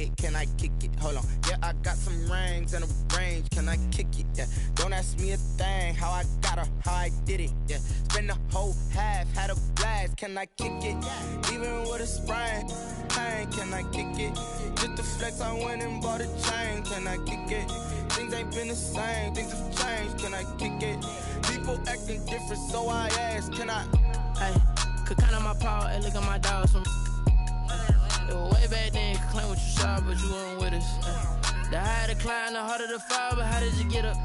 did, can I kick it? Hold on, yeah, I got some rings and a range, can I kick it? Yeah, don't ask me a thing, how I got her, how I did it. Yeah, spend the whole half, had a blast, can I kick it? Even with a sprain, pain, can I kick it? Just the flex, I went and bought a chain, can I kick it? Things ain't been the same, things have changed, can I kick it? People acting different, so I ask, can I? Hey, could count on my power, hey, look at my dogs. It was way back then, could claim what you saw, but you weren't with us. The higher the climb, the harder the fall, but how did you get up?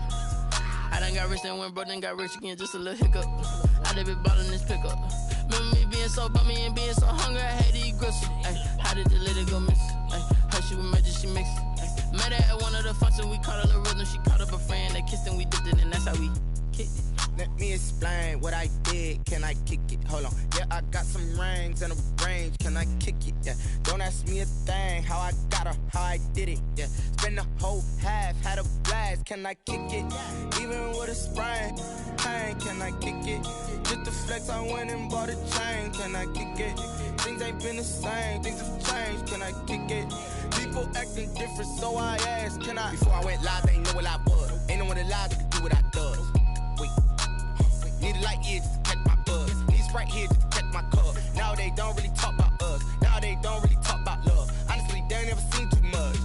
I done got rich, then went broke, then got rich again, just a little hiccup. I done been ballin' this pickup. Remember me being so bummy and being so hungry, I had to eat gristle. Ay, how did you let it go miss? Ay, how she was magic, she mixed. Met her at one of the functions, we caught a little rhythm, she caught up a friend, they kissed and we dipped it, and that's how we kicked it. Let me explain what I did, can I kick it? Hold on, yeah, I got some rings and a range, can I kick it? Yeah, don't ask me a thing, how I got her, how I did it. Yeah, spend the whole half, had a blast, can I kick it? Even with a sprain, pain, can I kick it? Just the flex, I went and bought a chain, can I kick it? Things ain't been the same, things have changed, can I kick it? People acting different, so I asked, can I? Before I went live, they ain't know what I was. Ain't no one alive that could do what I does. Wait, need a light year just to catch my buzz. Need Sprite here just to catch my cup. Now they don't really talk about us. Now they don't really talk about love. Honestly, they ain't never seen too much.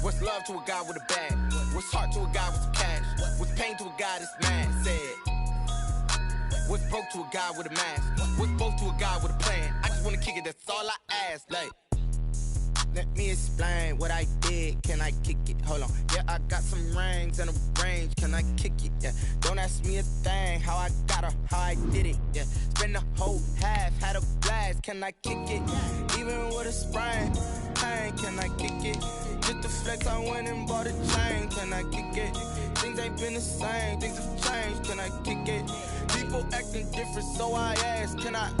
What's love to a guy with a bag? What's heart to a guy with some cash? What's pain to a guy that's mad? Said. What's broke to a guy with a mask? What's both to a guy with a plan? I just wanna kick it, that's all I ask. Like, let me explain what I did, can I kick it? Hold on, yeah, I got some rings and a range, can I kick it? Yeah, don't ask me a thing, how I got her, how I did it. Yeah, spend the whole half, had a blast, can I kick it? Even with a sprain, pain, can I kick it? Just the flex, I went and bought a chain, can I kick it? Things ain't been the same, things have changed, can I kick it? People acting different, so I ask, can I?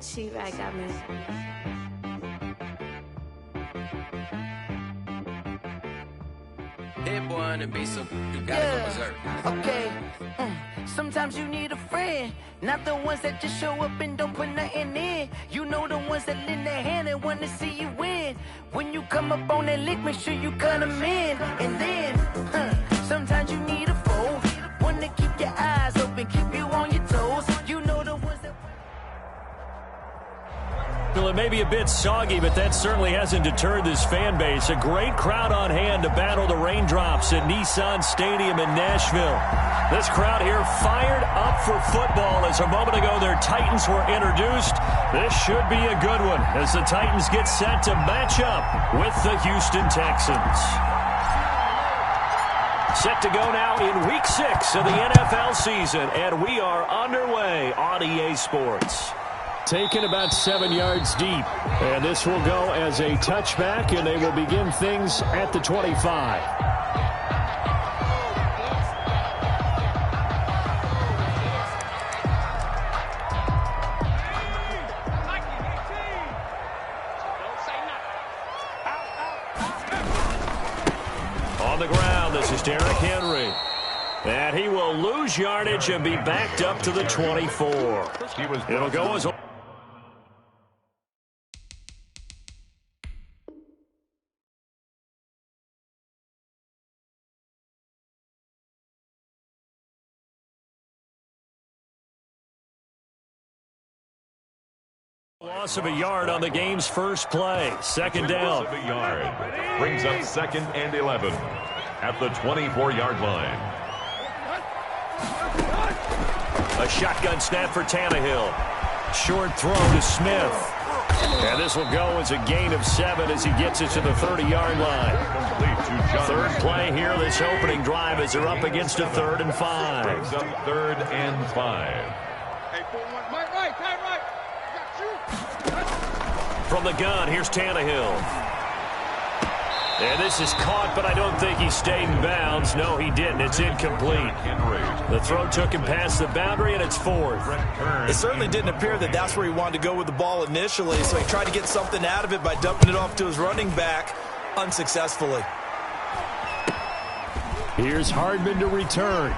She-Rag got me. Hit boy on the beat, so you gotta go berserk. Okay. Sometimes you need a friend, not the ones that just show up and don't put nothing in. You know the ones that lend their hand and want to see you win. When you come up on that lick, make sure you cut them in. And then, sometimes you need a foe, one to keep your eyes open, keep you on your toes. You know the ones that... Well, it may be a bit soggy, but that certainly hasn't deterred this fan base. A great crowd on hand to battle the raindrops at Nissan Stadium in Nashville. This crowd here fired up for football as a moment ago their Titans were introduced. This should be a good one as the Titans get set to match up with the Houston Texans. Set to go now in Week 6 of the NFL season, and we are underway on EA Sports. Taken about 7 yards deep, and this will go as a touchback, and they will begin things at the 25. On the ground, this is Derrick Henry. And he will lose yardage and be backed up to the 24. It'll go as... Loss of a yard on the game's first play. Second down. Loss of a yard. Brings up 2nd and 11 at the 24-yard line. A shotgun snap for Tannehill. Short throw to Smith. And this will go as a gain of 7 as he gets it to the 30-yard line. Third play here, this opening drive as they're up against a 3rd and 5. Brings up 3rd and 5. From the gun, here's Tannehill. And this is caught, but I don't think he stayed in bounds. No, he didn't. It's incomplete. The throw took him past the boundary, and it's fourth. It certainly didn't appear that that's where he wanted to go with the ball initially, so he tried to get something out of it by dumping it off to his running back unsuccessfully. Here's Hardman to return.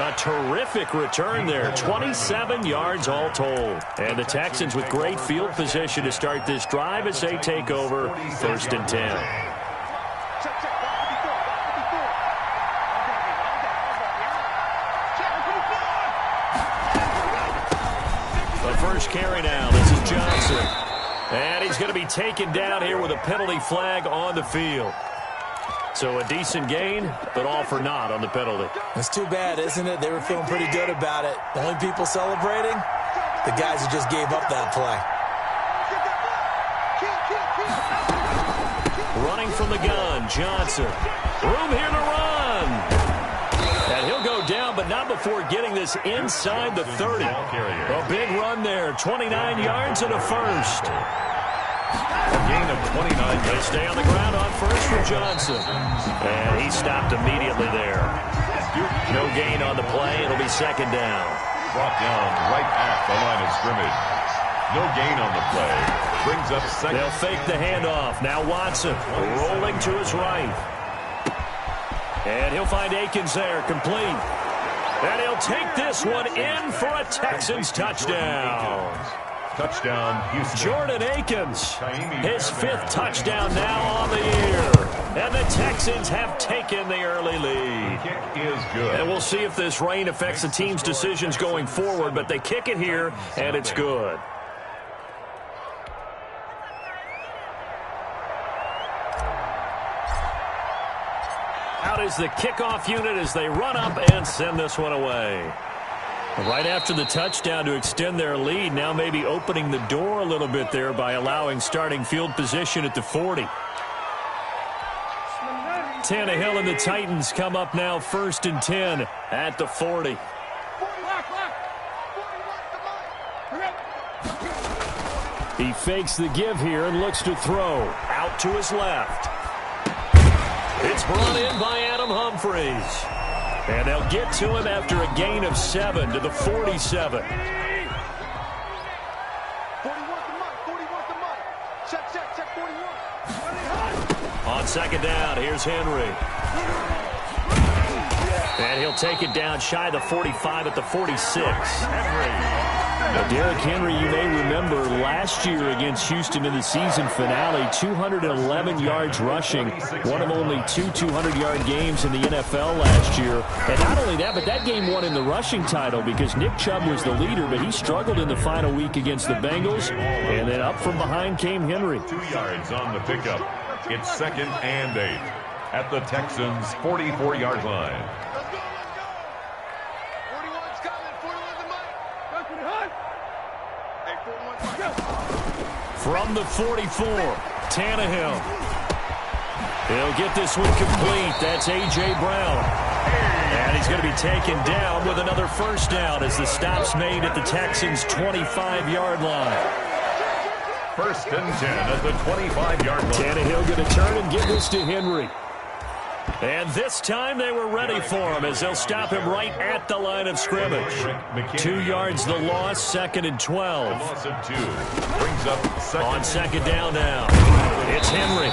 A terrific return there. 27 yards all told. And the Texans with great field position to start this drive as they take over 1st and 10. The first carry now. This is Johnson. And he's going to be taken down here with a penalty flag on the field. So a decent gain, but all for naught on the penalty. It's too bad, isn't it? They were feeling pretty good about it. The only people celebrating, the guys who just gave up that play. Running from the gun, Johnson. Room here to run. And he'll go down, but not before getting this inside the 30. A big run there, 29 yards and a first. A gain of 29. They stay on the ground on first for Johnson. And he stopped immediately there. No gain on the play. It'll be second down. Brought down right at the line of scrimmage. No gain on the play. Brings up second. They'll fake the handoff. Now Watson rolling to his right. And he'll find Akins there, complete. And he'll take this one in for a Texans touchdown. Touchdown, Houston. Jordan Akins, his 5th touchdown now on the year. And the Texans have taken the early lead. Kick is good. And we'll see if this rain affects the team's decisions going forward, but they kick it here, and it's good. Out is the kickoff unit as they run up and send this one away. Right after the touchdown to extend their lead, now maybe opening the door a little bit there by allowing starting field position at the 40. Tannehill and the Titans come up now 1st and 10 at the 40. He fakes the give here and looks to throw. Out to his left. It's brought in by Adam Humphries. And they'll get to him after a gain of 7 to the 47. On second down, here's Henry. And he'll take it down shy of the 45 at the 46. Henry. Now, Derrick Henry, you may remember last year against Houston in the season finale, 211 yards rushing, one of only 2 200-yard games in the NFL last year. And not only that, but that game won him the rushing title because Nick Chubb was the leader, but he struggled in the final week against the Bengals. And then up from behind came Henry. 2 yards on the pickup. It's 2nd and 8 at the Texans' 44-yard line. From the 44, Tannehill. He'll get this one complete. That's A.J. Brown. And he's going to be taken down with another first down as the stop's made at the Texans' 25-yard line. 1st and 10 at the 25-yard line. Tannehill going to turn and give this to Henry. And this time they were ready for him as they'll stop him right at the line of scrimmage. 2 yards the loss, 2nd and 12. Loss of 2. Brings up second. On second down now, it's Henry.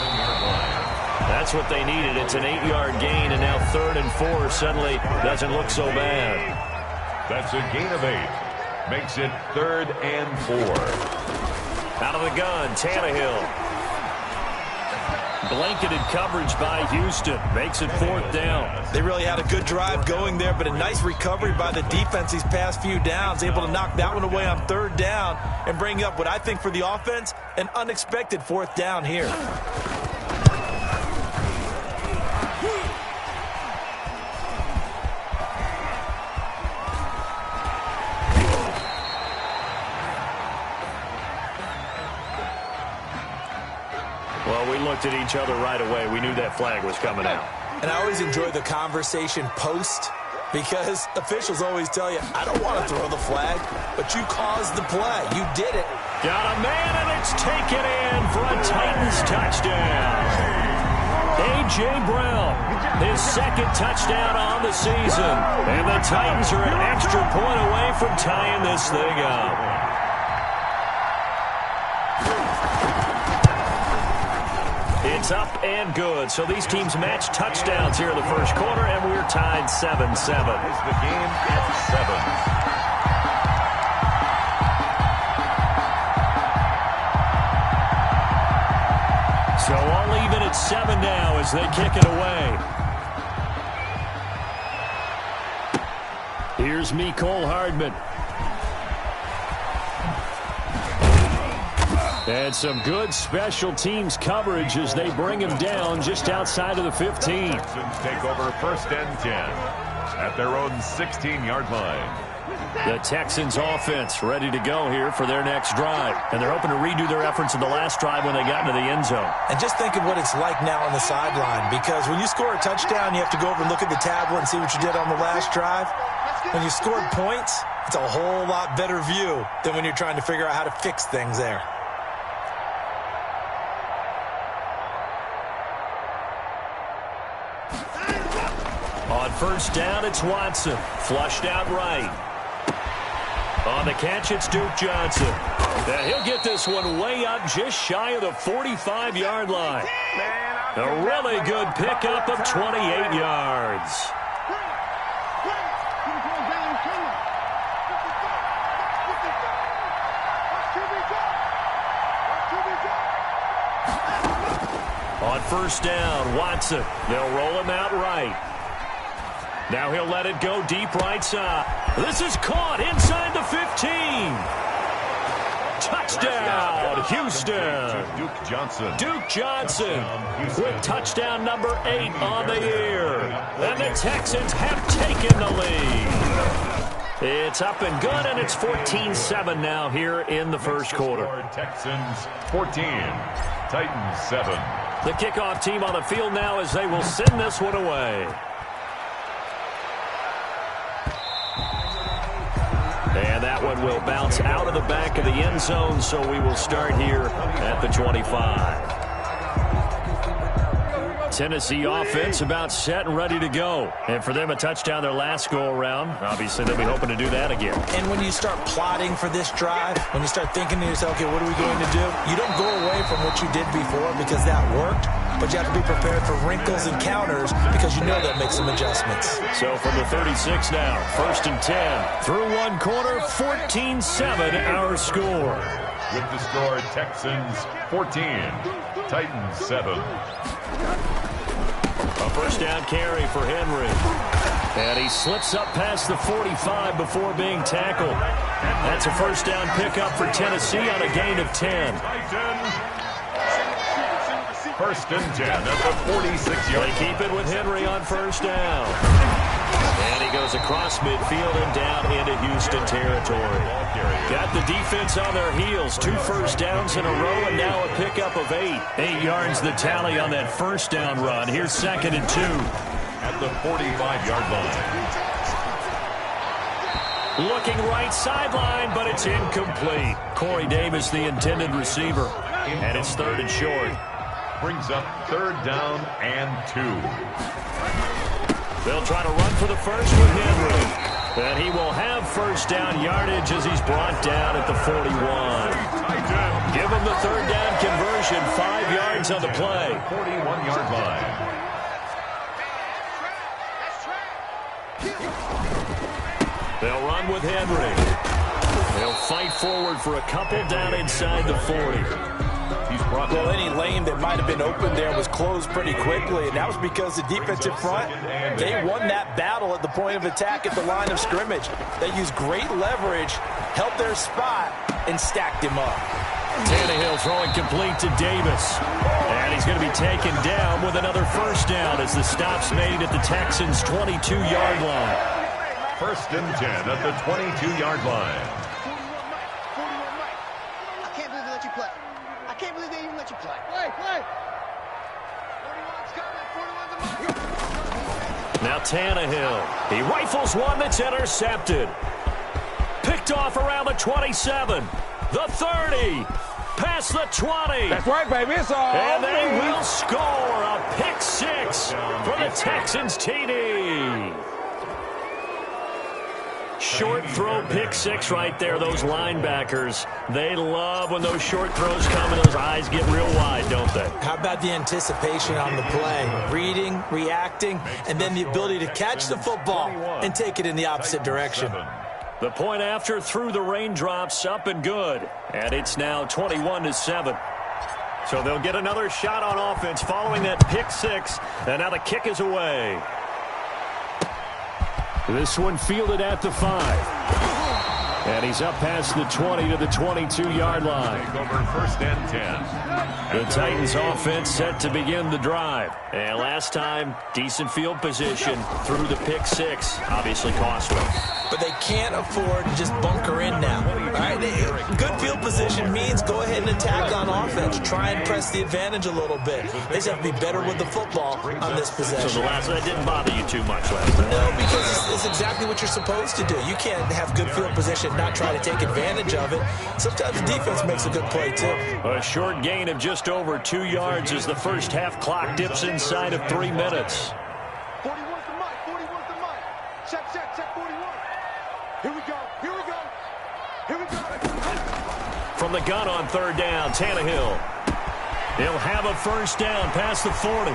That's what they needed. It's an 8-yard gain, and now 3rd and 4 suddenly doesn't look so bad. That's a gain of 8. Makes it 3rd and 4. Out of the gun, Tannehill. Blanketed coverage by Houston. Makes it 4th down. They really had a good drive going there, but a nice recovery by the defense these past few downs. Able to knock that one away on 3rd down and bring up what I think for the offense, an unexpected 4th down here. Well, we looked at each other right away. We knew that flag was coming out. And I always enjoy the conversation post because officials always tell you, I don't want to throw the flag, but you caused the play. You did it. Got a man, and it's taken in for a Titans touchdown. A.J. Brown, his second touchdown on the season. And the Titans are an extra point away from tying this thing up. It's up and good. So these teams match touchdowns here in the first quarter, and we're tied 7-7. Is the game at 7. So all even at 7 now as they kick it away. Here's Mecole Hardman. And some good special teams coverage as they bring him down just outside of the 15. Texans take over 1st and 10 at their own 16-yard line. The Texans offense ready to go here for their next drive. And they're hoping to redo their efforts in the last drive when they got into the end zone. And just think of what it's like now on the sideline, because when you score a touchdown, you have to go over and look at the tablet and see what you did on the last drive. When you scored points, it's a whole lot better view than when you're trying to figure out how to fix things there. On 1st down, it's Watson. Flushed out right. On the catch, it's Duke Johnson. And he'll get this one way up just shy of the 45-yard line. A really good pickup of 28 yards. On 1st down, Watson. They'll roll him out right. Now he'll let it go deep right side. This is caught inside the 15. Touchdown, Houston. Duke Johnson. Duke Johnson with touchdown number 8 on the year. And the Texans have taken the lead. It's up and good, and it's 14-7 now here in the first quarter. Texans 14, Titans 7. The kickoff team on the field now as they will send this one away. And that one will bounce out of the back of the end zone, so we will start here at the 25. Tennessee offense about set and ready to go. And for them, a touchdown their last go-around. Obviously, they'll be hoping to do that again. And when you start plotting for this drive, when you start thinking to yourself, okay, what are we going to do? You don't go away from what you did before because that worked, but you have to be prepared for wrinkles and counters because you know that makes some adjustments. So from the 36 now, 1st and 10. Through one quarter, 14-7 our score. With the score, Texans 14, Titans 7. A 1st down carry for Henry. And he slips up past the 45 before being tackled. That's a 1st down pickup for Tennessee on a gain of 10. 1st and 10 at the 46-yard. They keep it with Henry on 1st down. And he goes across midfield and down into Houston territory. Got the defense on their heels. 2 1st downs in a row and now a pickup of 8. 8 yards the tally on that 1st down run. Here's 2nd and 2. At the 45-yard line. Looking right sideline, but it's incomplete. Corey Davis, the intended receiver. And it's 3rd and short. Brings up 3rd down and 2. They'll try to run for the first with Henry. And he will have 1st down yardage as he's brought down at the 41. Give him the 3rd down conversion, 5 yards on the play. 41-yard line. They'll run with Henry. They'll fight forward for a couple down inside the 40. Well, any lane that might have been open there was closed pretty quickly, and that was because the defensive front, they won that battle at the point of attack at the line of scrimmage. They used great leverage, held their spot, and stacked him up. Tannehill throwing complete to Davis. And he's going to be taken down with another 1st down as the stop's made at the Texans' 22-yard line. 1st and 10 at the 22-yard line. Now Tannehill. He rifles one that's intercepted. Picked off around the 27. The 30. Past the 20. That's right, baby. It's all and they will score a pick six for the Texans TD. Short throw pick six right there. Those linebackers, they love when those short throws come and those eyes get real wide, don't they? How about the anticipation on the play? Reading, reacting, and then the ability to catch the football and take it in the opposite direction. The point after through the raindrops, up and good. And it's now 21-7. So they'll get another shot on offense following that pick six. And now the kick is away. This one fielded at the 5. And he's up past the 20 to the 22-yard line. Over 1st and 10. The Titans offense set to begin the drive. And last time, decent field position through the pick six. Obviously costly. But they can't afford to just bunker in now. All right? Good field position means go ahead and attack on offense. Try and press the advantage a little bit. They just have to be better with the football on this possession. So the last that didn't bother you too much last time? No, because it's exactly what you're supposed to do. You can't have good field position and not try to take advantage of it. Sometimes the defense makes a good play, too. A short gain of just over 2 yards as the first half clock dips inside of 3 minutes. 41's the mic. 41's the mic. Check 41. Here we go. Here we go. Here we go. From the gun on 3rd down, Tannehill. He'll have a first down past the 40.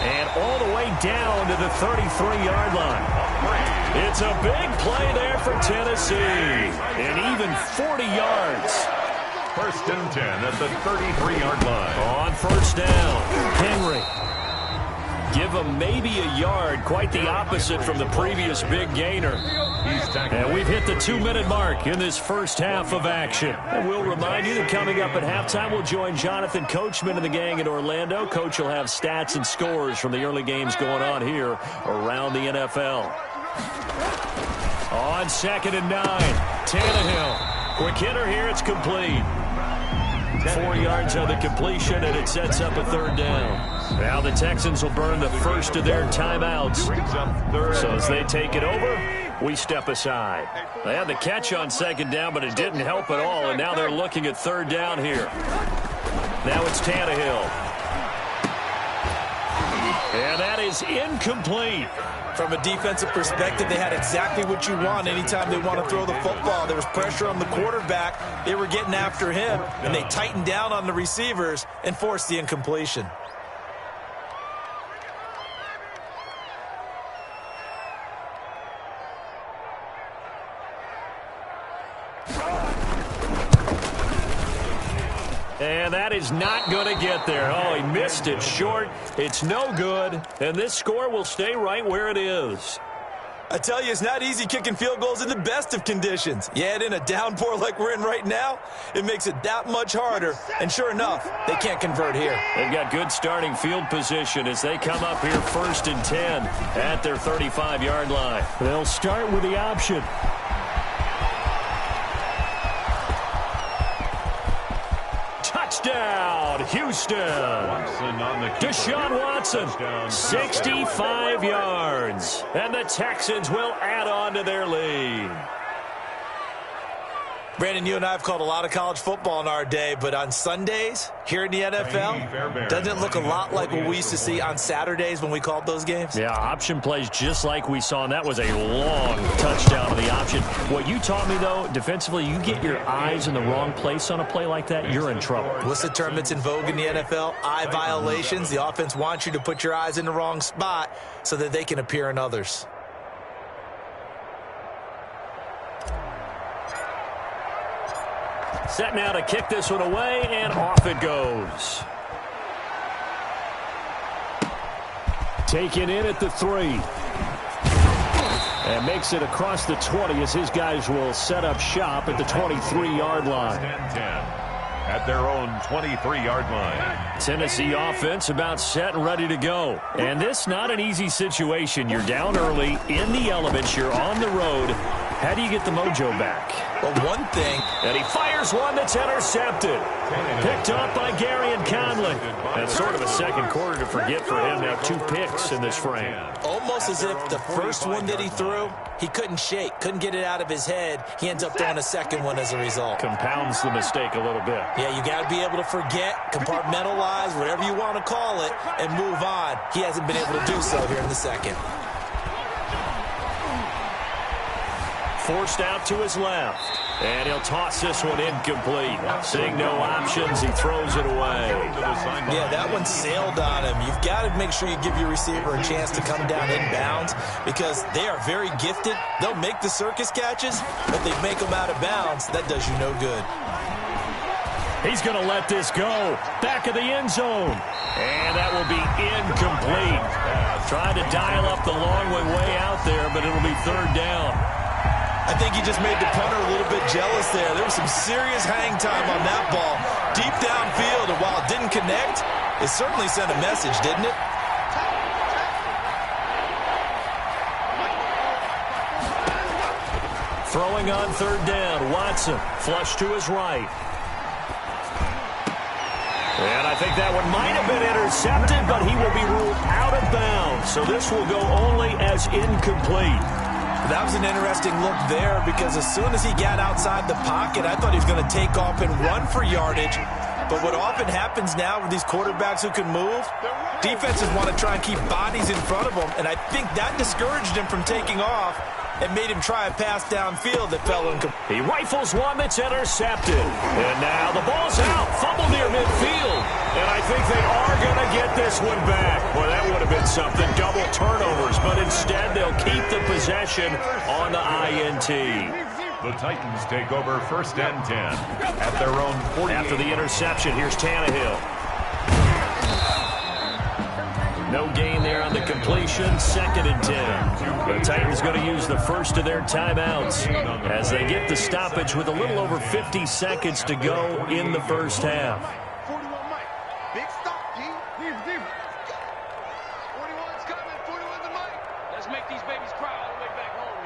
And all the way down to the 33-yard line. It's a big play there for Tennessee. And even 40 yards. 1st and 10 at the 33-yard line. On 1st down, Henry. Give him maybe a yard, quite the opposite from the previous big gainer. And we've hit the 2-minute mark in this first half of action. And we'll remind you that coming up at halftime, we'll join Jonathan Coachman and the gang in Orlando. Coach will have stats and scores from the early games going on here around the NFL. On 2nd and 9, Tannehill. Quick hitter here, it's complete. 4 yards on the completion, and it sets up a 3rd down. Now the Texans will burn the first of their timeouts. So as they take it over, we step aside. They had the catch on 2nd down, but it didn't help at all, and now they're looking at 3rd down here. Now it's Tannehill. And that is incomplete. From a defensive perspective, they had exactly what you want anytime they want to throw the football. There was pressure on the quarterback. They were getting after him, and they tightened down on the receivers and forced the incompletion. And that is not going to get there. Oh, he missed it short. It's no good. And this score will stay right where it is. I tell you, it's not easy kicking field goals in the best of conditions. You add in a downpour like we're in right now, it makes it that much harder. And sure enough, they can't convert here. They've got good starting field position as they come up here 1st and 10 at their 35-yard line. They'll start with the option. Touchdown, Houston. Deshaun Watson, 65 yards. And the Texans will add on to their lead. Brandon, you and I have called a lot of college football in our day, but on Sundays here in the NFL, doesn't it look a lot like what we used to see on Saturdays when we called those games? Yeah, option plays just like we saw, and that was a long touchdown to the option. What you taught me, though, defensively, you get your eyes in the wrong place on a play like that, you're in trouble. What's the term that's in vogue in the NFL? Eye violations. The offense wants you to put your eyes in the wrong spot so that they can appear in others. Set now to kick this one away, and off it goes. Taken in at the 3. And makes it across the 20 as his guys will set up shop at the 23-yard line. 10-10 at their own 23-yard line. Tennessee offense about set and ready to go. And this not an easy situation. You're down early in the elements. You're on the road. How do you get the mojo back? Well, one thing. And he fires one that's intercepted. Picked up by Gary and Conley. And sort of a second quarter to forget for him. Now 2 picks in this frame. Almost as if the first one that he threw, he couldn't shake, couldn't get it out of his head. He ends up throwing a second one as a result. Compounds the mistake a little bit. Yeah, you got to be able to forget, compartmentalize, whatever you want to call it, and move on. He hasn't been able to do so here in the second. Forced out to his left. And he'll toss this one incomplete. Seeing no options, he throws it away. Yeah, that one sailed on him. You've got to make sure you give your receiver a chance to come down inbounds because they are very gifted. They'll make the circus catches, but they make them out of bounds. That does you no good. He's going to let this go. Back of the end zone. And that will be incomplete. Trying to dial up the long way out there, but it'll be third down. I think he just made the punter a little bit jealous there. There was some serious hang time on that ball. Deep downfield, and while it didn't connect, it certainly sent a message, didn't it? Throwing on third down, Watson. Flush to his right. And I think that one might have been intercepted, but he will be ruled out of bounds. So this will go only as incomplete. That was an interesting look there because as soon as he got outside the pocket, I thought he was going to take off and run for yardage. But what often happens now with these quarterbacks who can move, defenses want to try and keep bodies in front of them, and I think that discouraged him from taking off and made him try a pass downfield that fell incomplete. He rifles one that's intercepted. And now the ball's out. Fumble near midfield. And I think they are going to get this one back. Boy, that would have been something. Double turnovers. But instead, they'll keep the possession on the INT. The Titans take over 1st and 10 at their own 40. After the interception, here's Tannehill. No gain there on the completion. 2nd and 10. The Titans going to use the first of their timeouts as they get the stoppage with a little over 50 seconds to go in the first half. 41 Mike. Big stop, D. Deep. 41's coming. 41's the Mike. Let's make these babies cry all the way back home,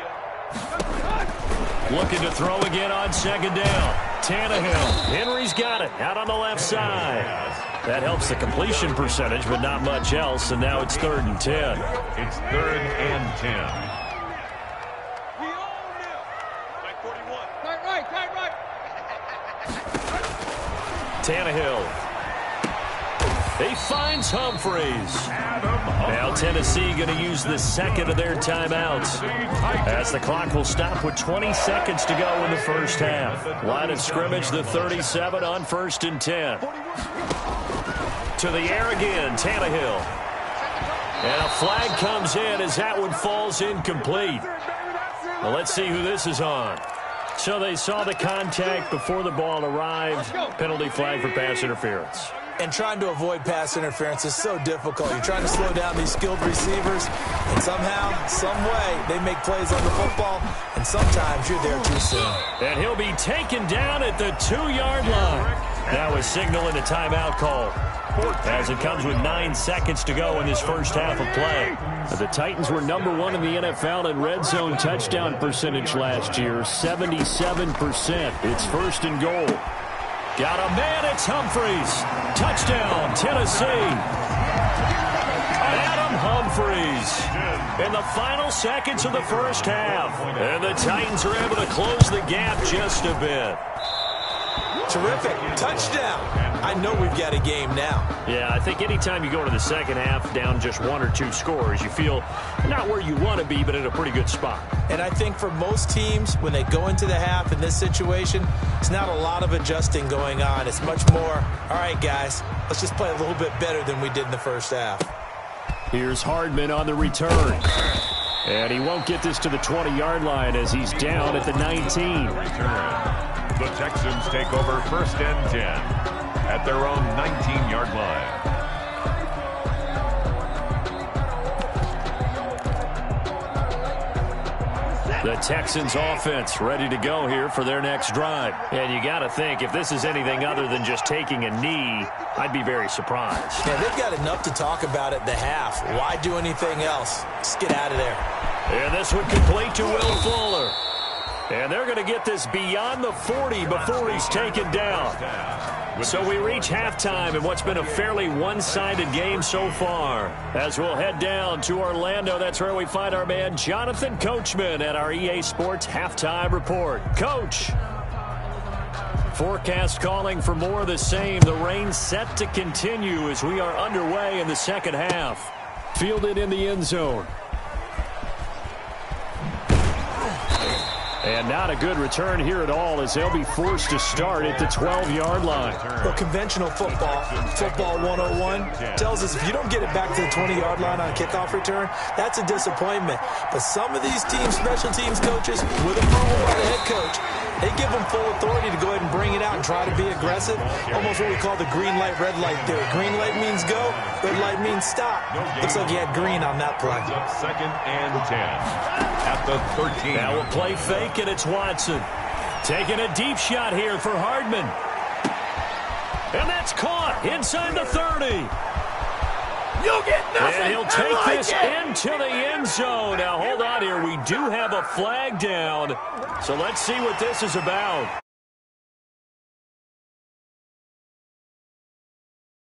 yo. Looking to throw again on 2nd down. Tannehill. Henry's got it out on the left side. That helps the completion percentage, but not much else, and now it's 3rd and 10. It's 3rd and 10. We all know. Mike 41. Right. Tannehill. He finds Humphreys. Now Tennessee going to use the second of their timeouts as the clock will stop with 20 seconds to go in the first half. Line of scrimmage, the 37 on 1st and 10. To the air again, Tannehill. And a flag comes in as that one falls incomplete. Well, let's see who this is on. So they saw the contact before the ball arrived. Penalty flag for pass interference. And trying to avoid pass interference is so difficult. You're trying to slow down these skilled receivers, and somehow, some way, they make plays on the football, and sometimes you're there too soon. And he'll be taken down at the 2-yard line. Now a signal and a timeout call as it comes with 9 seconds to go in this first half of play. The Titans were #1 in the NFL in red zone touchdown percentage last year, 77%. It's 1st and goal. Got a man, it's Humphreys. Touchdown, Tennessee. Adam Humphreys in the final seconds of the first half. And the Titans are able to close the gap just a bit. Terrific. Touchdown. I know we've got a game now. Yeah, I think anytime you go into the second half down just 1 or 2 scores, you feel not where you want to be, but in a pretty good spot. And I think for most teams, when they go into the half in this situation, it's not a lot of adjusting going on. It's much more, all right, guys, let's just play a little bit better than we did in the first half. Here's Hardman on the return. And he won't get this to the 20-yard line as he's down at the 19. The Texans take over 1st and 10 at their own 19-yard line. The Texans offense ready to go here for their next drive. And you got to think, if this is anything other than just taking a knee, I'd be very surprised. Yeah, they've got enough to talk about at the half. Why do anything else? Just get out of there. And this one complete to Will Fuller. And they're going to get this beyond the 40 before he's taken down. So we reach halftime in what's been a fairly one-sided game so far. As we'll head down to Orlando, that's where we find our man Jonathan Coachman at our EA Sports Halftime Report. Coach. Forecast calling for more of the same. The rain set to continue as we are underway in the second half. Fielded in the end zone. And not a good return here at all as they'll be forced to start at the 12-yard line. Well, conventional football 101, tells us if you don't get it back to the 20-yard line on a kickoff return, that's a disappointment. But some of these teams, special teams coaches, with approval by the head coach, they give them full authority to go ahead and bring it out and try to be aggressive. Almost what we call the green light, red light theory. Green light means go, red light means stop. Looks like he had green on that play. Second and 10 at the 13. Now we'll play fake, and it's Watson. Taking a deep shot here for Hardman. And that's caught inside the 30. You'll get nothing. And he'll take this into the end zone. Now, hold on here. We do have a flag down. So let's see what this is about.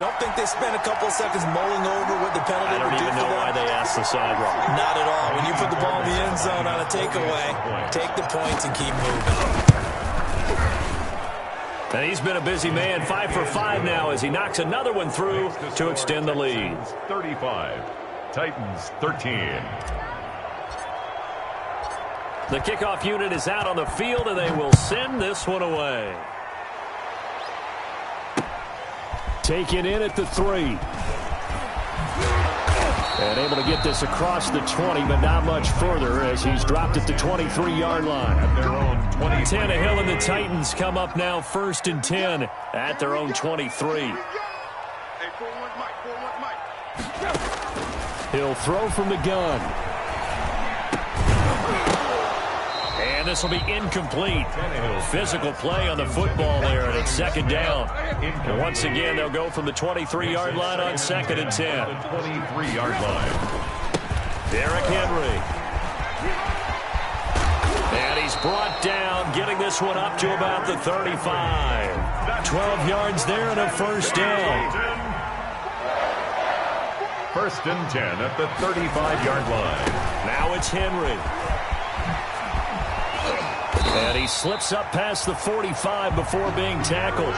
Don't think they spent a couple of seconds mulling over what the penalty would do for them. I don't even know why they asked the sideline. Not at all. When you put the ball in the end zone on a takeaway, take the points and keep moving. And he's been a busy man, 5 for 5 now as he knocks another one through to extend the lead. 35, Titans 13. The kickoff unit is out on the field, and they will send this one away. Taken in at the 3. And able to get this across the 20, but not much further as he's dropped at the 23-yard line. At their own 20. Tannehill and the Titans come up now 1st and 10 at their own 23. He'll throw from the gun. And this will be incomplete. Physical play on the football there, and it's second down. And once again, they'll go from the 23-yard line on 2nd and 10. The 23-yard line. Derrick Henry. And he's brought down, getting this one up to about the 35. 12 yards there and a first down. 1st and 10 at the 35-yard line. Now it's Henry. And he slips up past the 45 before being tackled.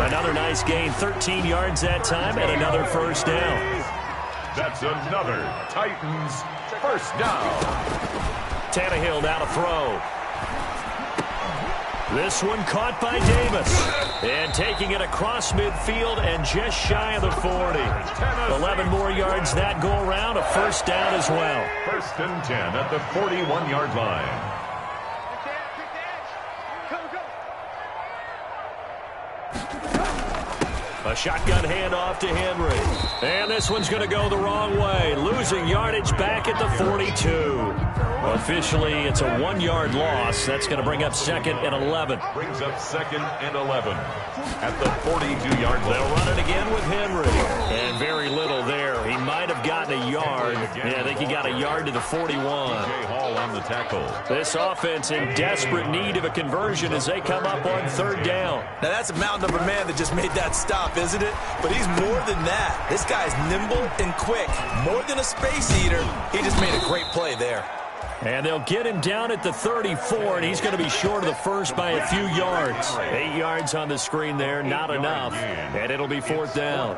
Another nice gain, 13 yards that time, and another first down. That's another Titans first down. Tannehill now to throw. This one caught by Davis. And taking it across midfield and just shy of the 40. 11 more yards that go around, a first down as well. 1st and 10 at the 41-yard line. A shotgun handoff to Henry. And this one's going to go the wrong way. Losing yardage back at the 42. Officially, it's a 1-yard loss. That's going to bring up 2nd and 11. Brings up 2nd and 11 at the 42-yard line. They'll run it again with Henry. And very little there. He might have gotten a yard. Yeah, I think he got a yard to the 41. Jay Hall on the tackle. This offense in desperate need of a conversion as they come up on 3rd down. Now, that's a mountain of a man that just made that stop, isn't it? But he's more than that. This guy's nimble and quick. More than a space eater. He just made a great play there. And they'll get him down at the 34, and he's going to be short of the first by a few yards. 8 yards on the screen there, not enough. And it'll be 4th down.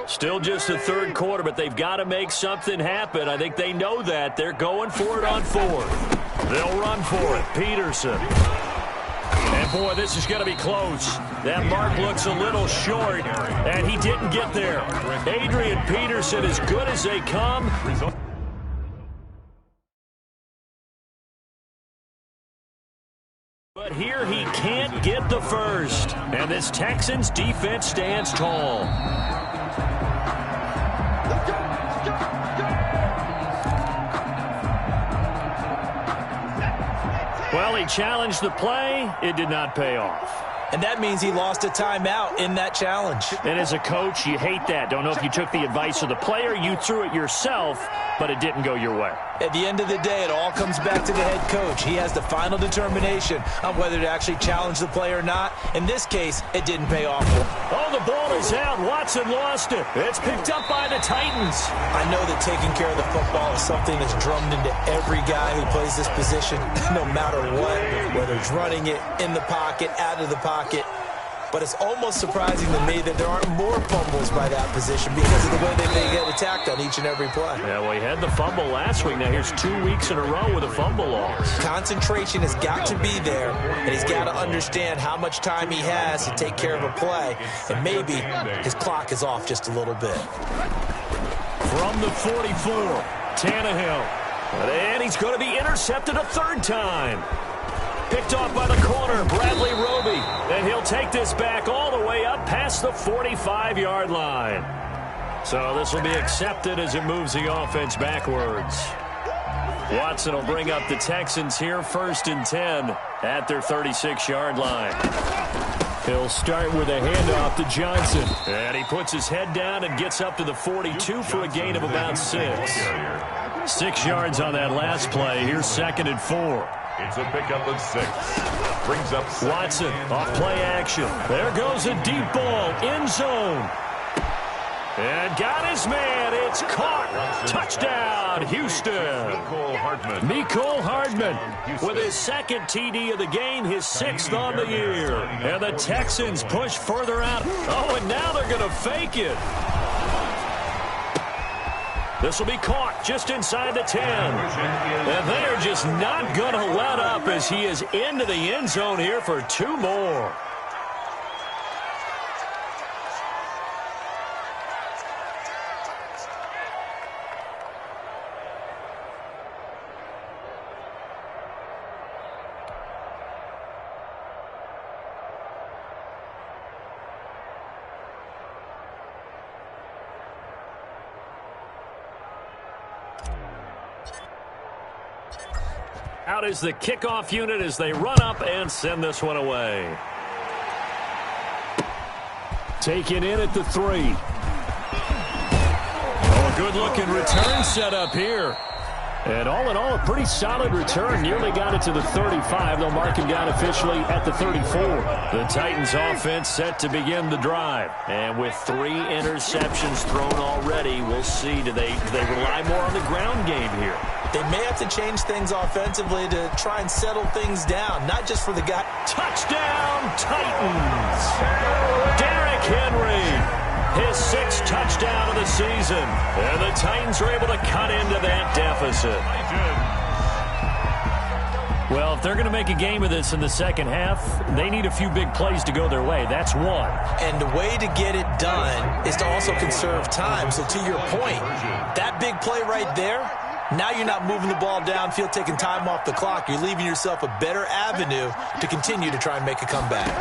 Still just the 3rd quarter, but they've got to make something happen. I think they know that. They're going for it on 4th. They'll run for it. Peterson. And, boy, this is going to be close. That mark looks a little short, and he didn't get there. Adrian Peterson, as good as they come. But here he can't get the first. And this Texans defense stands tall. Well, he challenged the play. It did not pay off. and that means he lost a timeout in that challenge. And as a coach, you hate that. Don't know if you took the advice of the player, you threw it yourself, but it didn't go your way. At the end of the day, it all comes back to the head coach. He has the final determination on whether to actually challenge the play or not. In this case, it didn't pay off. Oh, the ball is out. Watson lost it. It's picked up by the Titans. I know that taking care of the football is something that's drummed into every guy who plays this position, no matter what, whether it's running it, in the pocket, out of the pocket. But it's almost surprising to me that there aren't more fumbles by that position because of the way that they get attacked on each and every play. Yeah, well, he had the fumble last week. Now here's 2 weeks in a row with a fumble loss. Concentration has got to be there, and he's got to understand how much time he has to take care of a play. And maybe his clock is off just a little bit. From the 44, Tannehill. And he's going to be intercepted a third time. Picked off by the corner, Bradley Roby. And he'll take this back all the way up past the 45-yard line. So this will be accepted as it moves the offense backwards. Watson will bring up the Texans here, 1st and 10 at their 36-yard line. He'll start with a handoff to Johnson. And he puts his head down and gets up to the 42 for a gain of about 6. 6 yards on that last play. Here's 2nd and 4. It's a pickup of 6. Brings up Watson off play action. There goes a deep ball, end zone. And got his man. It's caught. Touchdown, Houston. Mecole Hardman with his 2nd TD of the game, his 6th on the year. And the Texans push further out. Oh, and now they're going to fake it. This will be caught just inside the 10. And they're just not going to let up as he is into the end zone here for 2 more. Out is the kickoff unit as they run up and send this one away. Taken in at the 3. Oh, a good-looking return set up here. And all in all, a pretty solid return. Nearly got it to the 35. They'll mark him down officially at the 34. The Titans offense set to begin the drive. And with 3 interceptions thrown already, we'll see. Do they rely more on the ground game here? They may have to change things offensively to try and settle things down, not just for the guy. Touchdown, Titans! Derrick Henry, his 6th touchdown of the season. And the Titans are able to cut into that deficit. Well, if they're going to make a game of this in the second half, they need a few big plays to go their way. That's one. And the way to get it done is to also conserve time. So to your point, that big play right there, now you're not moving the ball downfield, taking time off the clock. You're leaving yourself a better avenue to continue to try and make a comeback.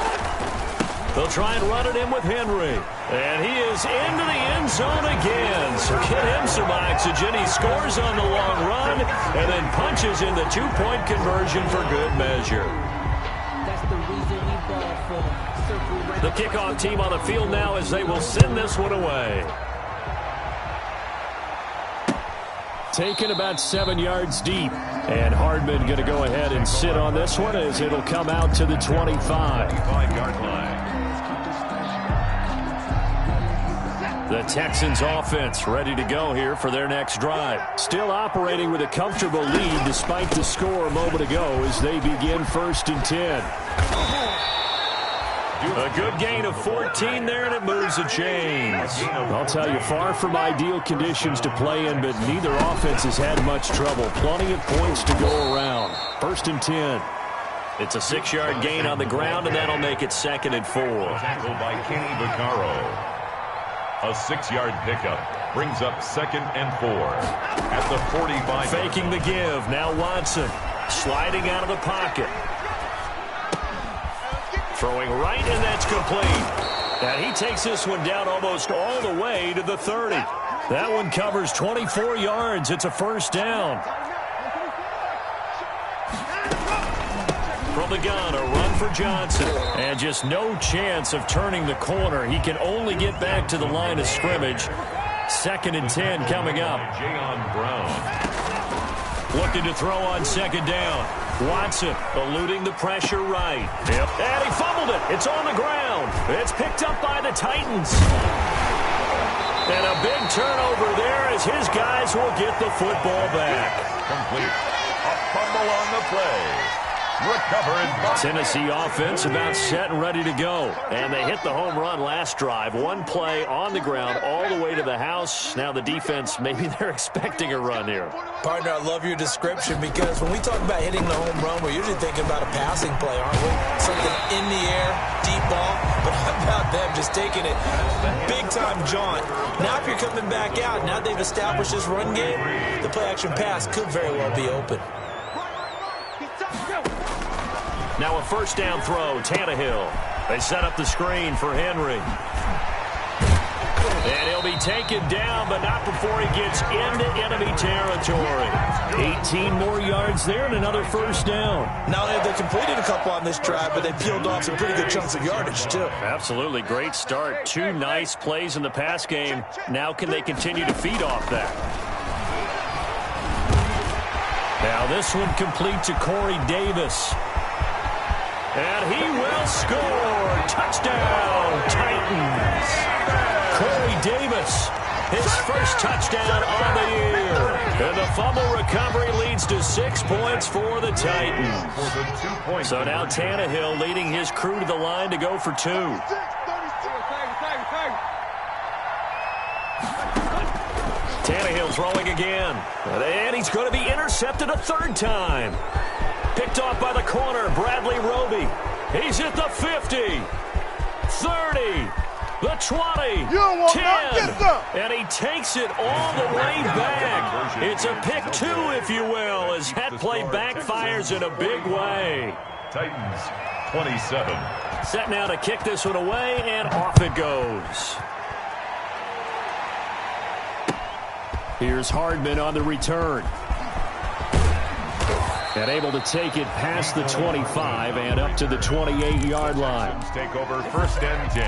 They'll try and run it in with Henry. And he is into the end zone again. So get him some oxygen. He scores on the long run and then punches in the 2-point conversion for good measure. That's the reason we ball for circle. The kickoff team on the field now as they will send this one away. Taken about 7 yards deep. And Hardman going to go ahead and sit on this one as it'll come out to the 25-yard line. The Texans offense ready to go here for their next drive. Still operating with a comfortable lead despite the score a moment ago as they begin 1st and 10. A good gain of 14 there, and it moves the chains. I'll tell you, far from ideal conditions to play in, but neither offense has had much trouble. Plenty of points to go around. 1st and 10. It's a 6-yard gain on the ground, and that'll make it 2nd and 4. Tackled by Kenny Vaccaro. A 6-yard pickup brings up 2nd and 4 at the 45. Faking the give. Now Watson sliding out of the pocket. Throwing right, and that's complete. And he takes this one down almost all the way to the 30. That one covers 24 yards. It's a 1st down. From from the gun, a run for Johnson. And just no chance of turning the corner. He can only get back to the line of scrimmage. 2nd and 10 coming up. Jayon Brown. Looking to throw on 2nd down. Watson eluding the pressure right. Yep. And he fumbled it. It's on the ground. It's picked up by the Titans. And a big turnover there as his guys will get the football back. Complete. A fumble on the play. Recovered by Tennessee offense about set and ready to go. And they hit the home run last drive. One play on the ground all the way to the house. Now the defense, maybe they're expecting a run here. Partner, I love your description because when we talk about hitting the home run, we're usually thinking about a passing play, aren't we? Something in the air, deep ball. But how about them just taking it big-time jaunt? Now if you're coming back out, now they've established this run game, the play-action pass could very well be open. Now a 1st down throw, Tannehill. They set up the screen for Henry. And he'll be taken down, but not before he gets into enemy territory. 18 more yards there and another 1st down. Not only have they completed a couple on this drive, but they peeled off some pretty good chunks of yardage, too. Absolutely. Great start. 2 nice plays in the pass game. Now can they continue to feed off that? Now this one complete to Corey Davis. And he will score. Touchdown, Titans. Corey Davis, his 1st touchdown on the year. And the fumble recovery leads to 6 points for the Titans. So now Tannehill leading his crew to the line to go for 2. Tannehill throwing again. And he's going to be intercepted a 3rd time. Picked off by the corner, Bradley Roby. He's at the 50, 30, the 20, 10, and he takes it all the way back. It's a pick 2, if you will, as that play backfires in a big way. Titans 27. Set now to kick this one away, and off it goes. Here's Hardman on the return. And able to take it past the 25 and up to the 28-yard line. Take over 1st and 10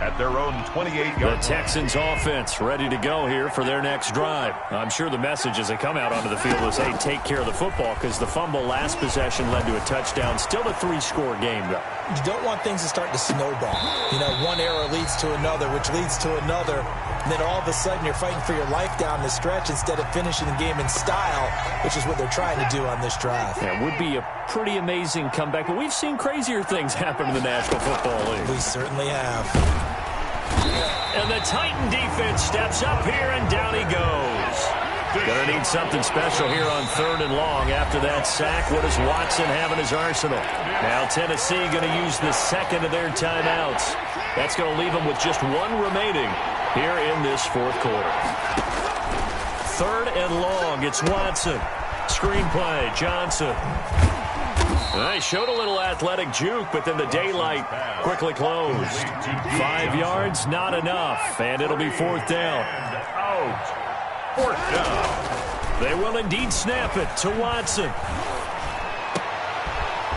at their own 28-yard line. The Texans offense ready to go here for their next drive. I'm sure the message as they come out onto the field was, hey, take care of the football, because the fumble last possession led to a touchdown. Still a 3-score game, though. You don't want things to start to snowball. You know, one error leads to another, which leads to another. And then all of a sudden you're fighting for your life down the stretch instead of finishing the game in style, which is what they're trying to do on this drive. Yeah, it would be a pretty amazing comeback, but we've seen crazier things happen in the National Football League. We certainly have. And the Titan defense steps up here, and down he goes. Gonna need something special here on 3rd and long. After that sack, what does Watson have in his arsenal? Now Tennessee gonna use the 2nd of their timeouts. That's gonna leave them with just 1 remaining here in this 4th quarter. 3rd and long, it's Watson. Screenplay, Johnson. They showed a little athletic juke, but then the daylight quickly closed. 5 yards, not enough, and it'll be 4th down. Out. 4th down. They will indeed snap it to Watson.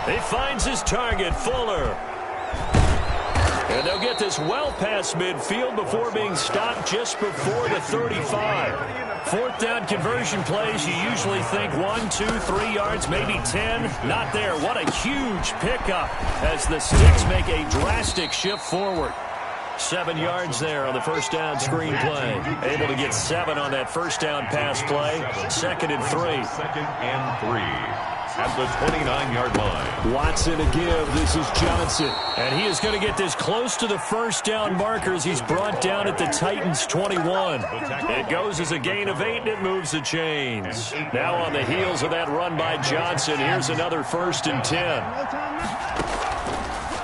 He finds his target, Fuller. And they'll get this well past midfield before being stopped just before the 35. 4th down conversion plays, you usually think 1, 2, 3 yards, maybe 10. Not there. What a huge pickup as the Sticks make a drastic shift forward. 7 yards there on the 1st down screen play. Able to get 7 on that 1st down pass play. 2nd and 3. 2nd and 3 at the 29-yard line. Watson a give. This is Johnson. And he is going to get this close to the 1st down markers. He's brought down at the Titans' 21. It goes as a gain of 8, and it moves the chains. Now on the heels of that run by Johnson, here's another 1st and 10.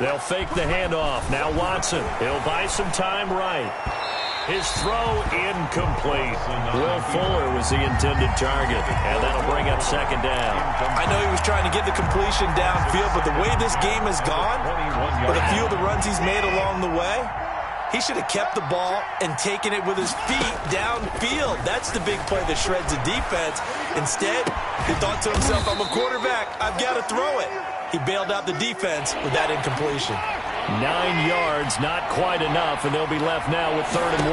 They'll fake the handoff. Now Watson. He'll buy some time right. His throw incomplete. Will Fuller was the intended target, and that'll bring up 2nd down. I know he was trying to get the completion downfield, but the way this game has gone, with a few of the runs he's made along the way, he should have kept the ball and taken it with his feet downfield. That's the big play that shreds the defense. Instead, he thought to himself, I'm a quarterback. I've got to throw it. He bailed out the defense with that incompletion. 9 yards, not quite enough, and they'll be left now with 3rd and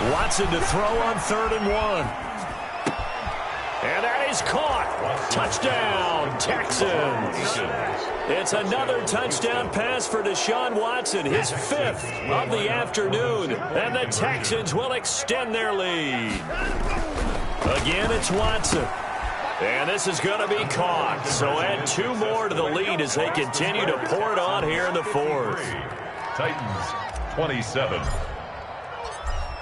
1. Watson to throw on 3rd and 1. And that is caught. Touchdown, Texans. It's another touchdown pass for Deshaun Watson, his 5th of the afternoon. And the Texans will extend their lead. Again, it's Watson. And this is going to be caught. So add 2 more to the lead as they continue to pour it on here in the 4th. Titans 27.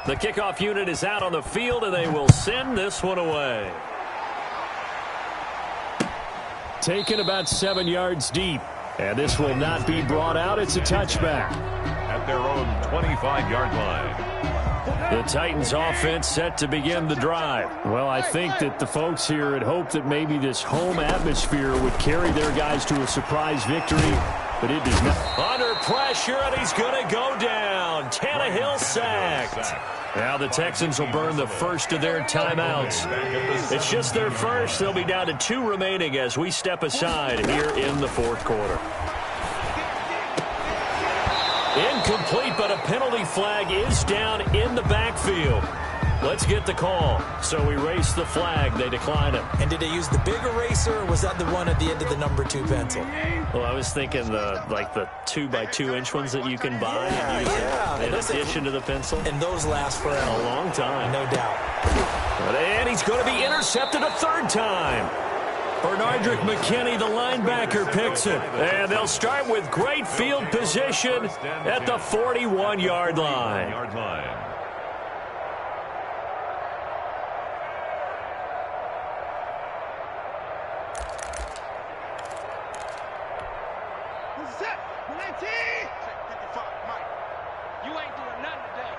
The kickoff unit is out on the field, and they will send this one away. Taken about 7 yards deep. And this will not be brought out. It's a touchback. At their own 25-yard line. The Titans offense set to begin the drive. Well, I think that the folks here had hoped that maybe this home atmosphere would carry their guys to a surprise victory, but it does not. Under pressure, and he's going to go down. Tannehill sacked. Now the Texans will burn the first of their timeouts. It's just their first. They'll be down to 2 remaining as we step aside here in the 4th quarter. Incomplete, but a penalty flag is down in the backfield. Let's get the call. So we race the flag. They decline it. And did they use the big eraser, or was that the one at the end of the number 2 pencil? Well, I was thinking the 2x2-inch ones that you can buy in addition to the pencil. And those last for a long time. No doubt. And he's going to be intercepted a 3rd time. Bernardrick McKinney, the linebacker, picks it. And they'll start with great field position at the 41-yard line. You ain't doing nothing today.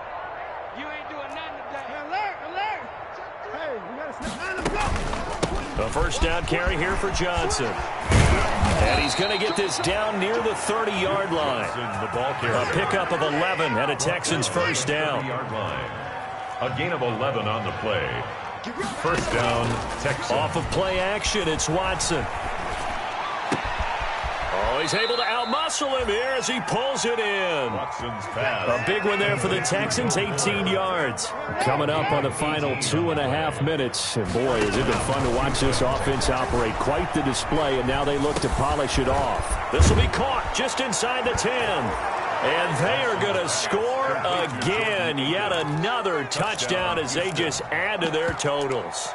You ain't doing nothing today. Alert! Hey, we got to snap the block. A first down carry here for Johnson. And he's going to get this down near the 30-yard line. A pickup of 11 and a Texans first down. A gain of 11 on the play. First down, Texans. Off of play action, it's Watson. Oh, he's able to outmuscle him here as he pulls it in. Watson's pass. A big one there for the Texans, 18 yards. Coming up on the final 2.5 minutes. And boy, has it been fun to watch this offense operate. Quite the display, and now they look to polish it off. This will be caught just inside the 10. And they are going to score again. Yet another touchdown as they just add to their totals.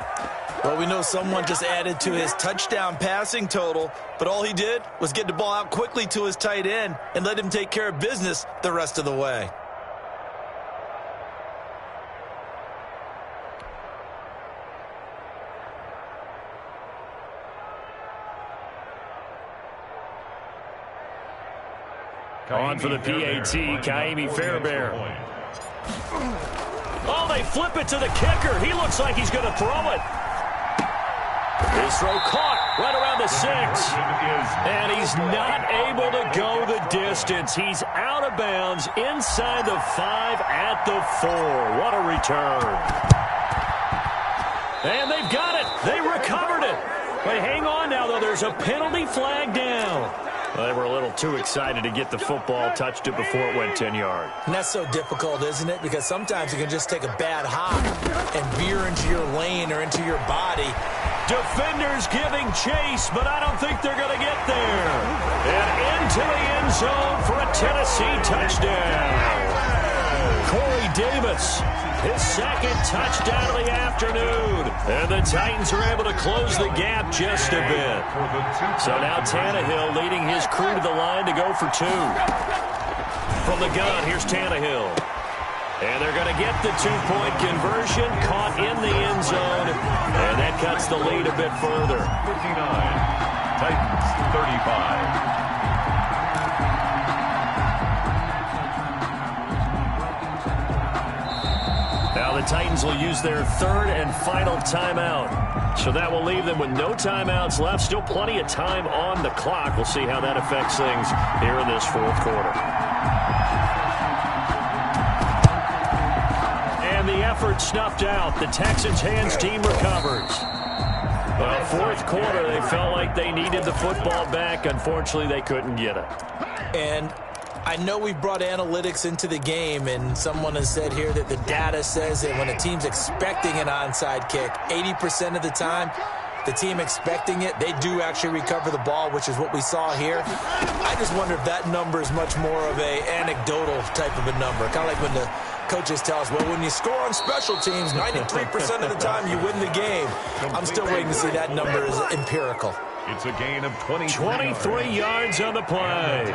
Well, we know someone just added to his touchdown passing total, but all he did was get the ball out quickly to his tight end and let him take care of business the rest of the way. On for the PAT, Kaimi Fairbairn. Oh, they flip it to the kicker. He looks like he's going to throw it. His throw caught right around the 6. And he's not able to go the distance. He's out of bounds inside the 5 at the 4. What a return. And they've got it. They recovered it. But hang on now, though. There's a penalty flag down. Well, they were a little too excited to get the football, touched it before it went 10 yards. And that's so difficult, isn't it? Because sometimes you can just take a bad hop and veer into your lane or into your body. Defenders giving chase, but I don't think they're going to get there. And into the end zone for a Tennessee touchdown. Corey Davis, his 2nd touchdown of the afternoon. And the Titans are able to close the gap just a bit. So now Tannehill leading his crew to the line to go for 2. From the gun, here's Tannehill. And they're going to get the 2-point conversion, caught in the end zone. And that cuts the lead a bit further. 59, Titans 35. Now the Titans will use their 3rd and final timeout. So that will leave them with no timeouts left. Still plenty of time on the clock. We'll see how that affects things here in this 4th quarter. And the effort snuffed out. The Texans hands team recovers. Well, fourth quarter, they felt like they needed the football back. Unfortunately, they couldn't get it. And I know we brought analytics into the game, and someone has said here that the data says that when a team's expecting an onside kick, 80% of the time, the team expecting it, they do actually recover the ball, which is what we saw here. I just wonder if that number is much more of a anecdotal type of a number. Kind of like when the coaches tell us, well, when you score on special teams, 93% of the time you win the game. I'm still waiting to see that number is empirical. It's a gain of 23 yards on the play.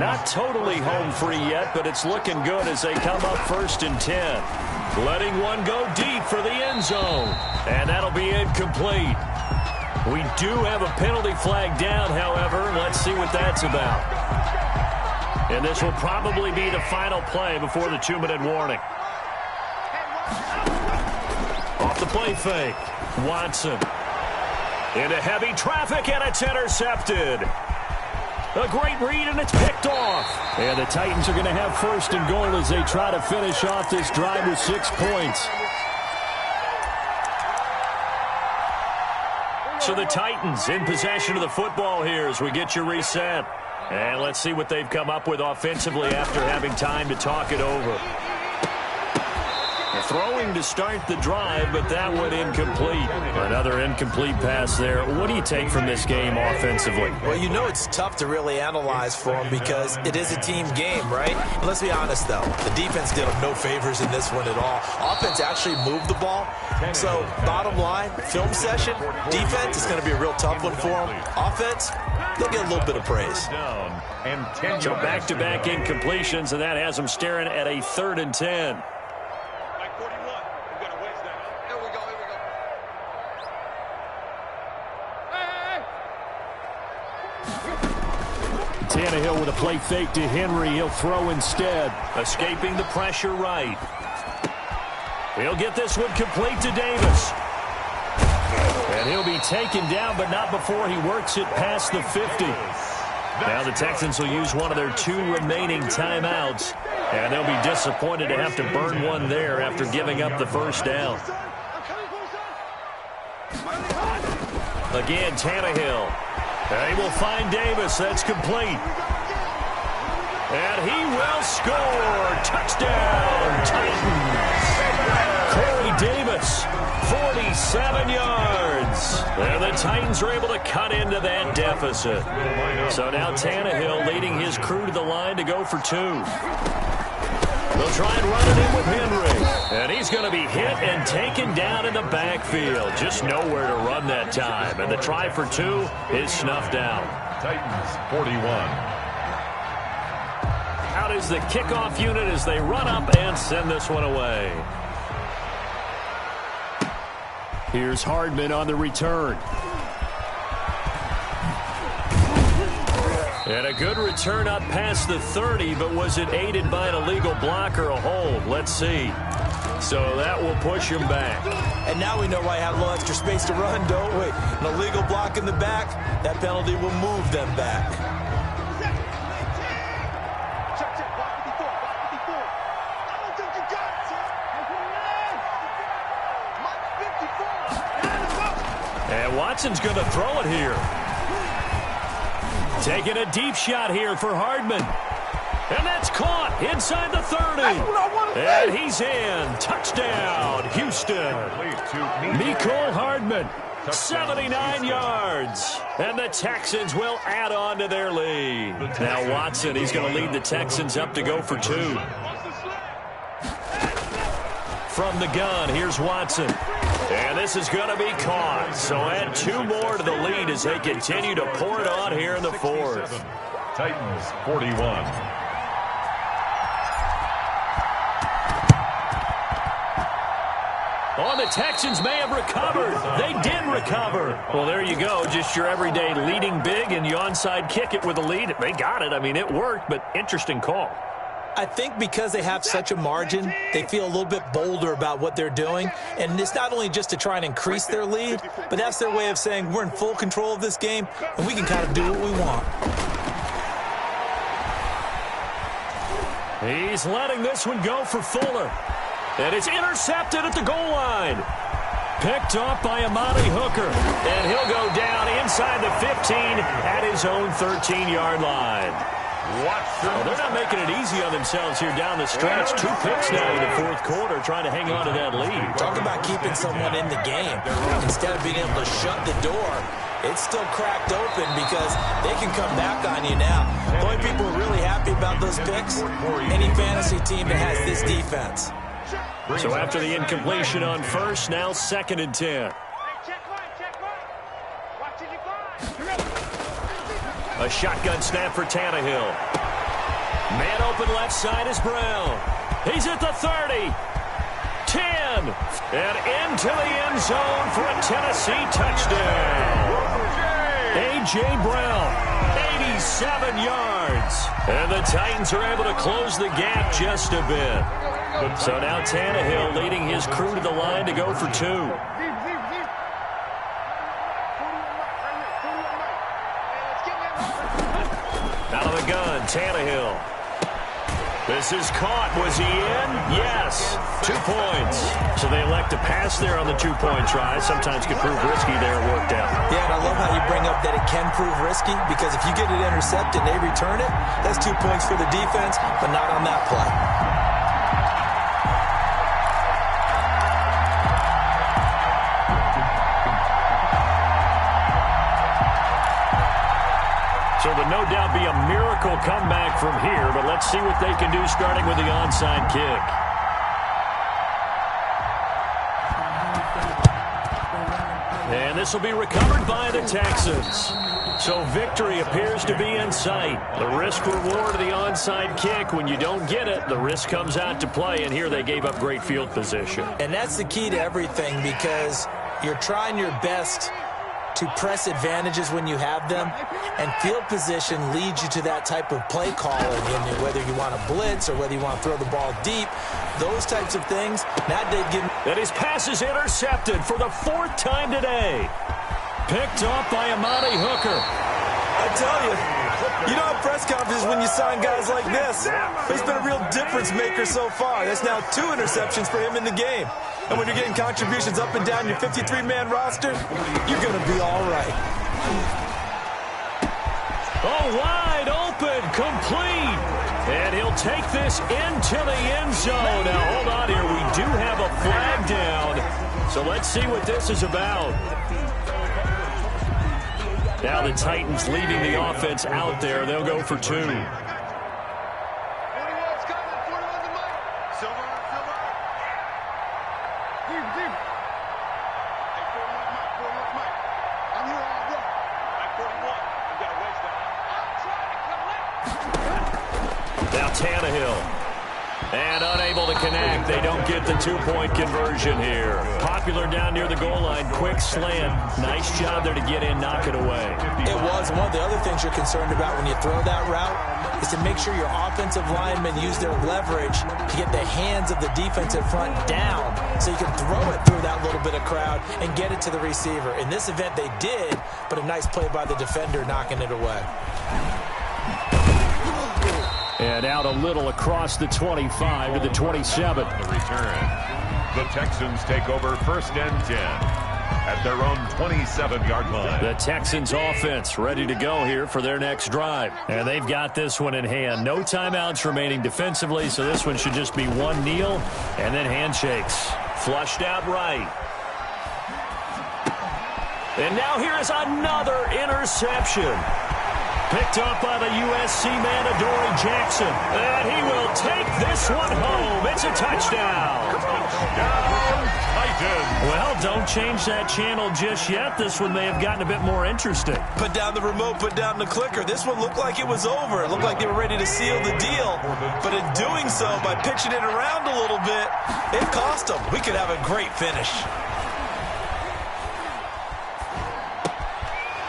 Not totally home free yet, but it's looking good as they come up 1st and 10. Letting one go deep for the end zone. And that'll be incomplete. We do have a penalty flag down, however. Let's see what that's about. And this will probably be the final play before the 2-minute warning. Off the play fake. Watson. Into heavy traffic, and it's intercepted. A great read, and it's picked off. And the Titans are going to have 1st and goal as they try to finish off this drive with 6 points. So the Titans in possession of the football here as we get you reset. And let's see what they've come up with offensively after having time to talk it over. Throwing to start the drive, but that went incomplete. Another incomplete pass there. What do you take from this game offensively? Well, you know it's tough to really analyze for them because it is a team game, right? Let's be honest, though. The defense did them no favors in this one at all. Offense actually moved the ball. So, bottom line, film session, defense is going to be a real tough one for them. Offense, they'll get a little bit of praise. So back-to-back incompletions, and that has them staring at a 3rd and 10. Tannehill with a play fake to Henry. He'll throw instead. Escaping the pressure right. He'll get this one complete to Davis. And he'll be taken down, but not before he works it past the 50. Now the Texans will use one of their 2 remaining timeouts. And they'll be disappointed to have to burn one there after giving up the 1st down. Again, Tannehill. He will find Davis. That's complete. And he will score. Touchdown, Titans. Corey Davis, 47 yards. And the Titans are able to cut into that deficit. So now Tannehill leading his crew to the line to go for 2. They'll try and run it in with Henry. And he's going to be hit and taken down in the backfield. Just nowhere to run that time. And the try for 2 is snuffed out. Titans 41. Out is the kickoff unit as they run up and send this one away. Here's Hardman on the return. And a good return up past the 30, but was it aided by an illegal block or a hold? Let's see. So that will push him back. And now we know why I have a little extra space to run, don't we? An illegal block in the back, that penalty will move them back. And Watson's going to throw it here. Taking a deep shot here for Hardman. And that's caught inside the 30. And he's in. Touchdown, Houston. Mecole Hardman, 79 yards. And the Texans will add on to their lead. Now Watson, he's going to lead the Texans up to go for 2. From the gun, here's Watson. And this is going to be caught. So add 2 more to the lead as they continue to pour it on here in the 4th. Titans 41. Oh, the Texans may have recovered. They did recover. Well, there you go. Just your everyday leading big and you onside kick it with a lead. They got it. I mean, it worked, but interesting call. I think because they have such a margin, they feel a little bit bolder about what they're doing. And it's not only just to try and increase their lead, but that's their way of saying we're in full control of this game, and we can kind of do what we want. He's letting this one go for Fuller. And it's intercepted at the goal line. Picked off by Amani Hooker. And he'll go down inside the 15 at his own 13-yard line. Well, they're not making it easy on themselves here down the stretch. 2 picks now in the fourth quarter, trying to hang on to that lead. Talk about keeping someone in the game. Instead of being able to shut the door, it's still cracked open because they can come back on you now. The only people who are really happy about those picks, any fantasy team that has this defense. So after the incompletion on first, now 2nd and 10. A shotgun snap for Tannehill. Man open left side is Brown. He's at the 30. 10. And into the end zone for a Tennessee touchdown. A.J. Brown, 87 yards. And the Titans are able to close the gap just a bit. So now Tannehill leading his crew to the line to go for 2. Out of the gun, Tannehill. This is caught. Was he in? Yes. 2 points. So they elect to pass there on the 2-point try. Sometimes can prove risky there. It worked out. Yeah, and I love how you bring up that it can prove risky because if you get it intercepted and they return it, that's 2 points for the defense, but not on that play. So there'll no doubt be a miracle comeback from here, but let's see what they can do starting with the onside kick. And this will be recovered by the Texans. So victory appears to be in sight. The risk-reward of the onside kick, when you don't get it, the risk comes out to play, and here they gave up great field position. And that's the key to everything because you're trying your best to press advantages when you have them, and field position leads you to that type of play calling, and whether you want to blitz or whether you want to throw the ball deep, those types of things. Now they've given. And his pass is intercepted for the 4th time today. Picked off by Amani Hooker. I tell you, you don't have press conferences when you sign guys like this. He's been a real difference maker so far. That's now 2 interceptions for him in the game. And when you're getting contributions up and down your 53-man roster, you're going to be all right. Oh, wide open, complete. And he'll take this into the end zone. Now, hold on here. We do have a flag down. So let's see what this is about. Now the Titans leaving the offense out there. They'll go for 2. Now Tannehill. And unable to connect. They don't get the 2-point conversion here. Popular down near the goal line. Quick slant. Nice job there to get in, knock it away. It was. One of the other things you're concerned about when you throw that route is to make sure your offensive linemen use their leverage to get the hands of the defensive front down so you can throw it through that little bit of crowd and get it to the receiver. In this event, they did, but a nice play by the defender knocking it away. And out a little across the 25 to the 27. The return. The Texans take over 1st and 10 at their own 27-yard line. The Texans offense ready to go here for their next drive. And they've got this one in hand. No timeouts remaining defensively, so this one should just be one kneel and then handshakes. Flushed out right. And now here is another interception. Picked up by the USC man, Adoree Jackson. And he will take this one home. It's a touchdown. Touchdown, Titans. Well, don't change that channel just yet. This one may have gotten a bit more interesting. Put down the remote, put down the clicker. This one looked like it was over. It looked like they were ready to seal the deal. But in doing so, by pitching it around a little bit, it cost them. We could have a great finish.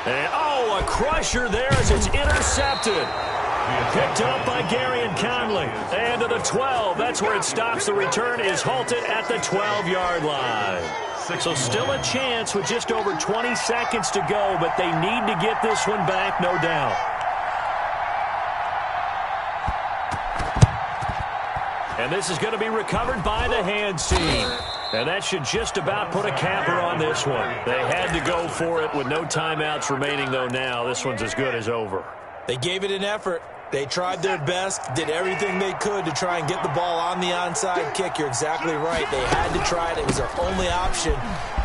And, oh, a crusher there as it's intercepted. Picked up by Garyon Conley. And to the 12. That's where it stops. The return is halted at the 12-yard line. So still a chance with just over 20 seconds to go, but they need to get this one back, no doubt. And this is going to be recovered by the hands team. And that should just about put a capper on this one. They had to go for it with no timeouts remaining, though now. This one's as good as over. They gave it an effort. They tried their best, did everything they could to try and get the ball on the onside kick. You're exactly right. They had to try it. It was their only option.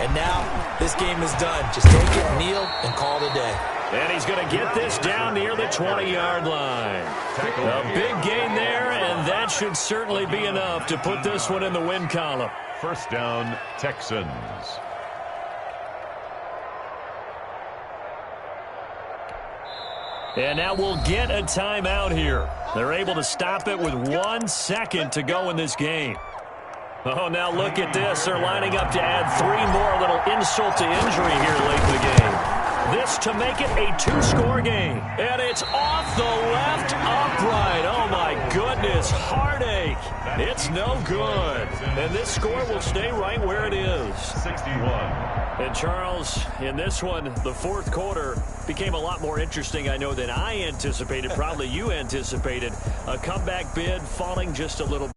And now this game is done. Just take it, kneel, and call it a day. And he's going to get this down near the 20-yard line. A big gain there, and that should certainly be enough to put this one in the win column. First down, Texans. And now we'll get a timeout here. They're able to stop it with 1 second to go in this game. Oh, now look at this. They're lining up to add 3 more. A little insult to injury here late in the game. This to make it a 2-score game. And it's off the left upright. Oh, my goodness. Heartache. It's no good. And this score will stay right where it is. 61. And, Charles, in this one, the fourth quarter became a lot more interesting, I know, than I anticipated. Probably you anticipated. A comeback bid falling just a little